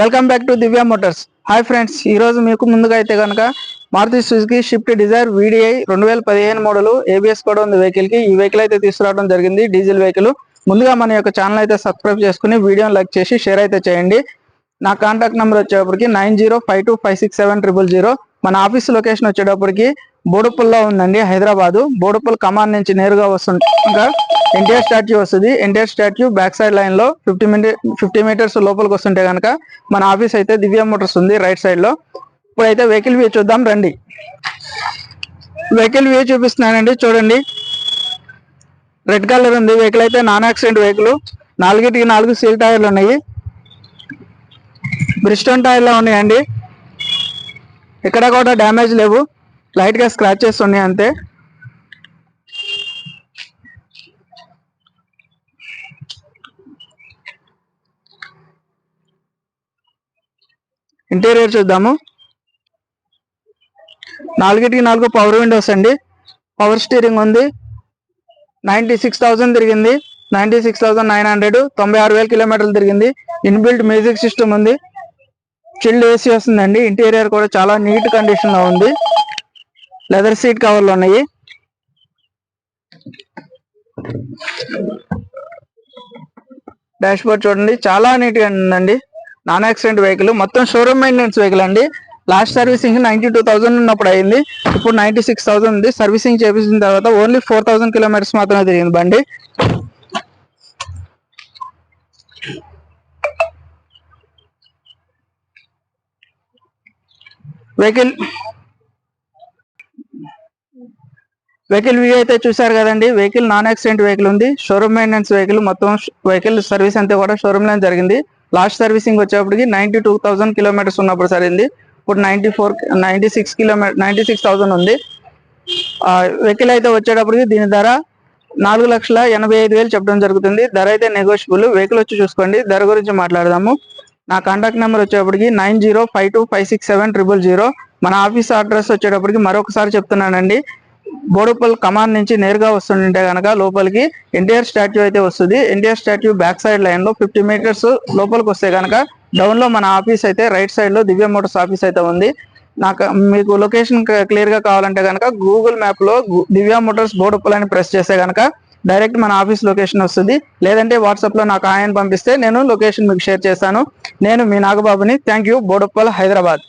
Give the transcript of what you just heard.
Welcome back to Divya Motors. Hi friends, ఈ రోజు మీకు ముందుగా అయితే కనుక Maruti Suzuki Swift Dzire VDI 2015 model ABS కూడా ఉంది వెహికల్ కి. ఈ వెహికల్ అయితే తీసుకురావడం జరిగింది, డీజిల్ వెహికల్. ముందుగా మన యొక్క ఛానల్ అయితే సబ్స్క్రైబ్ చేసుకుని వీడియోని లైక్ చేసి షేర్ అయితే చేయండి. నా కాంటాక్ట్ నెంబర్ వచ్చేటప్పటికి 9052256700. మన ఆఫీస్ లొకేషన్ వచ్చేటప్పటికి బోడుపల్లో ఉందండి, హైదరాబాద్. బోడుపల్ కమాన్ నుంచి నేరుగా వస్తుండగా ఎన్టీఆర్ స్టాట్యూ వస్తుంది. NTR statue back side line లో 50 మీటర్స్ లోపలికి వస్తుంటే కనుక మన ఆఫీస్ అయితే దివ్య మోటార్స్ ఉంది రైట్ సైడ్ లో. ఇప్పుడైతే వెహికల్ వ్యూ చూద్దాం రండి. వెహికల్ వ్యూ చూపిస్తున్నానండి, చూడండి. రెడ్ కలర్ ఉంది వెహికల్ అయితే, నాన్ యాక్సిడెంట్ వెహికల్. 4 సీల్ టైర్లు ఉన్నాయి, బ్రిస్టోన్ టైర్లో ఉన్నాయండి. ఇక్కడ కూడా డ్యామేజ్ లేవు, లైట్ గా స్క్రాచెస్ ఉన్నాయి అంతే. ఇంటీరియర్ చూద్దాము. 4 పవర్ విండోస్ అండి, పవర్ స్టీరింగ్ ఉంది. 96,000 తిరిగింది, 96,900, 96,000 కిలోమీటర్లు తిరిగింది. ఇన్బిల్ట్ మ్యూజిక్ సిస్టమ్ ఉంది, చిల్డ్ AC వస్తుందండి. ఇంటీరియర్ కూడా చాలా నీట్ కండిషన్ లో ఉంది, లెదర్ సీట్ కవర్లు ఉన్నాయి. డాష్ బోర్డ్ చూడండి, చాలా నీట్ గా ఉందండి. నాన్ యాక్సిడెంట్ వెహికల్, మొత్తం షోరూమ్ మెయింటెనెన్స్ వెహికల్ అండి. లాస్ట్ సర్వీసింగ్ 92,000 ఉన్నప్పుడు అయింది, ఇప్పుడు 96,000 ఉంది. సర్వీసింగ్ చేపించిన తర్వాత ఓన్లీ 4,000 కిలోమీటర్స్ మాత్రమే తిరిగింది బండి. వెహికల్ వ్యూ అయితే చూసారు కదండి. వెహికల్ నాన్ యాక్సిడెంట్ వెహికల్ ఉంది, షోరూమ్ మెయింటెనెన్స్ వెహికల్. మొత్తం వెహికల్ సర్వీస్ అంతా కూడా షోరూమ్ లో జరిగింది. లాస్ట్ సర్వీసింగ్ వచ్చేప్పటికి 92,000 కిలోమీటర్స్ ఉన్నప్పుడు సరైంది, ఇప్పుడు 96,000 ఉంది. వెహికల్ అయితే వచ్చేటప్పటికి దీని ధర 4,85,000 చెప్పడం జరుగుతుంది. ధర అయితే నెగోషియబుల్. వెహికల్ వచ్చి చూసుకోండి, ధర గురించి మాట్లాడదాము. నా కాంటాక్ట్ నెంబర్ వచ్చేటప్పటికి 9052256700. మన ఆఫీస్ అడ్రస్ వచ్చేటప్పటికి మరొకసారి చెప్తున్నానండి, బోడుపల్ కమాన్ నుంచి నేరుగా వస్తుంటే కనుక లోపలికి ఎన్టీఆర్ స్టాట్యూ అయితే వస్తుంది. NTR statue back side line లో 50 మీటర్స్ లోపలికి వస్తే కనుక డౌన్ లో మన ఆఫీస్ అయితే రైట్ సైడ్ లో దివ్య మోటార్స్ ఆఫీస్ అయితే ఉంది. మీకు లొకేషన్ క్లియర్ గా కావాలంటే కనుక గూగుల్ మ్యాప్ లో దివ్య మోటార్స్ బోడుపల్ అని ప్రెస్ చేస్తే కనుక డైరెక్ట్ మన ఆఫీస్ లొకేషన్ వస్తుంది. లేదంటే వాట్సాప్ లో నాకు ఆయన పంపిస్తే నేను లొకేషన్ మీకు షేర్ చేస్తాను. నేను మీ నాగబాబుని. Thank you. బోడుపల్, హైదరాబాద్.